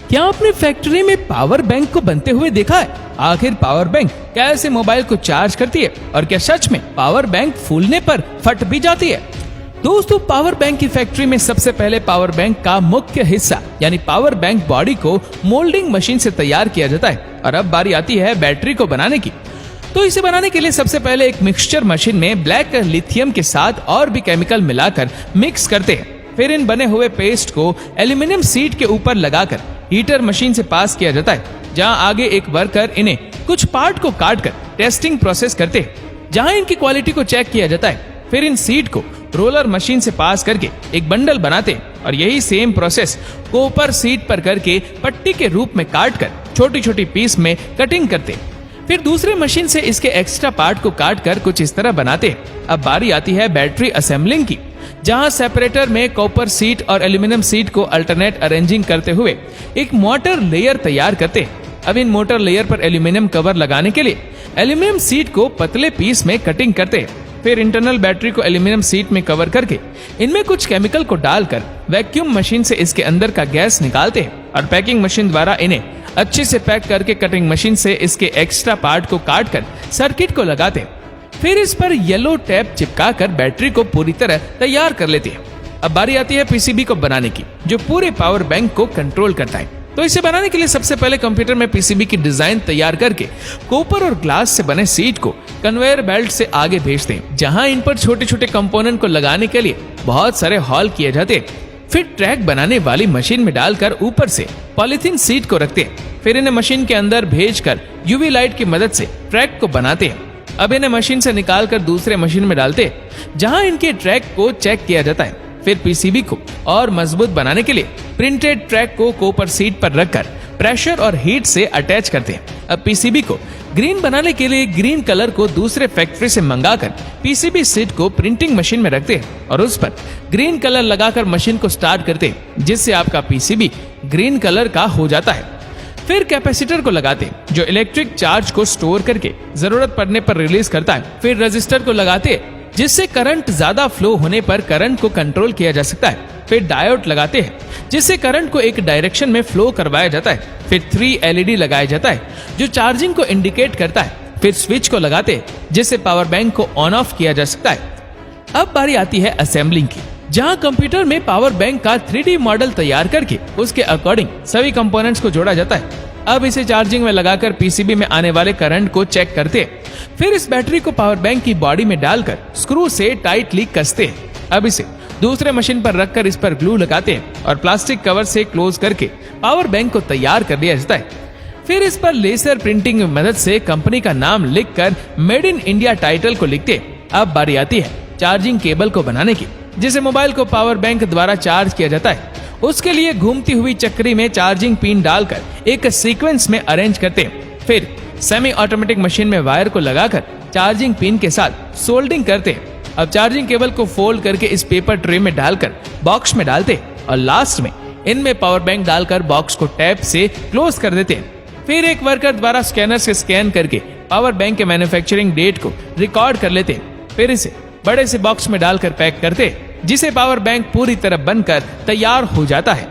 क्या आपने फैक्ट्री में पावर बैंक को बनते हुए देखा है? आखिर पावर बैंक कैसे मोबाइल को चार्ज करती है और क्या सच में पावर बैंक फूलने पर फट भी जाती है? दोस्तों, पावर बैंक की फैक्ट्री में सबसे पहले पावर बैंक का मुख्य हिस्सा यानी पावर बैंक बॉडी को मोल्डिंग मशीन से तैयार किया जाता है और अब बारी आती है बैटरी को बनाने की। तो इसे बनाने के लिए सबसे पहले एक मिक्सचर मशीन में ब्लैक लिथियम के साथ और भी केमिकल मिलाकर मिक्स करते हैं। फिर इन बने हुए पेस्ट को एल्यूमिनियम सीट के ऊपर लगाकर हीटर मशीन से पास किया जाता है, जहां आगे एक वर्कर इन्हें कुछ पार्ट को काटकर टेस्टिंग प्रोसेस करते हैं, जहां इनकी क्वालिटी को चेक किया जाता है। फिर इन सीट को रोलर मशीन से पास करके एक बंडल बनाते हैं और यही सेम प्रोसेस कोपर सीट पर करके पट्टी के रूप में काटकर छोटी छोटी पीस में कटिंग करते हैं। फिर दूसरे मशीन से इसके एक्स्ट्रा पार्ट को काटकर कुछ इस तरह बनाते हैं। अब बारी आती है बैटरी असेंबलिंग की, जहां सेपरेटर में कॉपर सीट और एल्यूमिनियम सीट को अल्टरनेट अरेंजिंग करते हुए एक मोटर लेयर तैयार करते हैं। अब इन मोटर लेयर पर एल्यूमिनियम कवर लगाने के लिए एल्यूमिनियम सीट को पतले पीस में कटिंग करते हैं। फिर इंटरनल बैटरी को एल्यूमिनियम सीट में कवर करके इनमें कुछ केमिकल को डालकर वैक्यूम मशीन से इसके अंदर का गैस निकालते हैं और पैकिंग मशीन द्वारा इन्हें अच्छे से पैक करके कटिंग मशीन से इसके एक्स्ट्रा पार्ट को काटकर सर्किट को लगाते हैं। फिर इस पर येलो टेप चिपकाकर बैटरी को पूरी तरह तैयार कर लेते हैं। अब बारी आती है पीसीबी को बनाने की, जो पूरे पावर बैंक को कंट्रोल करता है। तो इसे बनाने के लिए सबसे पहले कंप्यूटर में पीसीबी की डिजाइन तैयार करके कॉपर और ग्लास से बने सीट को कन्वेयर बेल्ट से आगे भेजते हैं, जहां इन पर छोटे छोटे कंपोनेंट को लगाने के लिए बहुत सारे हॉल किए जाते हैं। फिर ट्रैक बनाने वाली मशीन में डालकर ऊपर से पॉलीथीन सीट को रखते हैं। फिर इन्हें मशीन के अंदर भेजकर यूवी लाइट की मदद से ट्रैक को बनाते हैं। अब इन्हें मशीन से निकालकर दूसरे मशीन में डालते हैं, जहां इनके ट्रैक को चेक किया जाता है। फिर पीसीबी को और मजबूत बनाने के लिए प्रिंटेड ट्रैक को कॉपर सीट पर रखकर प्रेशर और हीट से अटैच करते हैं। अब पीसीबी को ग्रीन बनाने के लिए ग्रीन कलर को दूसरे फैक्ट्री से मंगाकर पीसीबी सीट को प्रिंटिंग मशीन में रखते हैं और उस पर ग्रीन कलर लगाकर मशीन को स्टार्ट करते हैं, जिससे आपका पीसीबी ग्रीन कलर का हो जाता है। फिर कैपेसिटर को लगाते हैं, जो इलेक्ट्रिक चार्ज को स्टोर करके जरूरत पड़ने पर रिलीज करता है। फिर रजिस्टर को लगाते हैं, जिससे करंट ज्यादा फ्लो होने पर करंट को कंट्रोल किया जा सकता है। फिर डायोड लगाते हैं, जिससे करंट को एक डायरेक्शन में फ्लो करवाया जाता है। फिर 3 एलईडी लगाया जाता है, जो चार्जिंग को इंडिकेट करता है। फिर स्विच को लगाते हैं, जिससे पावर बैंक को ऑन ऑफ किया जा सकता है। अब बारी आती है असेंबलिंग की, जहां कंप्यूटर में पावर बैंक का 3D मॉडल तैयार करके उसके अकॉर्डिंग सभी कंपोनेंट्स को जोड़ा जाता है। अब इसे चार्जिंग में लगाकर पीसीबी में आने वाले करंट को चेक करते हैं। फिर इस बैटरी को पावर बैंक की बॉडी में डालकर स्क्रू से टाइटली कसते हैं। अब इसे दूसरे मशीन पर रखकर इस पर ग्लू लगाते हैं और प्लास्टिक कवर से क्लोज करके पावर बैंक को तैयार कर लिया जाता है। फिर इस पर लेजर प्रिंटिंग की मदद से कंपनी का नाम लिखकर मेड इन इंडिया टाइटल को लिखते हैं। अब बारी आती है चार्जिंग केबल को बनाने की, जिसे मोबाइल को पावर बैंक द्वारा चार्ज किया जाता है। उसके लिए घूमती हुई चक्री में चार्जिंग पिन डालकर एक सीक्वेंस में अरेंज करते हैं। फिर सेमी ऑटोमेटिक मशीन में वायर को लगाकर चार्जिंग पिन के साथ सोल्डिंग करते हैं। अब चार्जिंग केबल को फोल्ड करके इस पेपर ट्रे में डालकर बॉक्स में डालते हैं और लास्ट में इनमें पावर बैंक डालकर बॉक्स को टैप से क्लोज कर देते हैं। फिर एक वर्कर द्वारा स्कैनर से स्कैन करके पावर बैंक के मैन्युफैक्चरिंग डेट को रिकॉर्ड कर लेते हैं। फिर इसे बड़े से बॉक्स में डालकर पैक करते हैं, जिसे पावर बैंक पूरी तरह बनकर तैयार हो जाता है।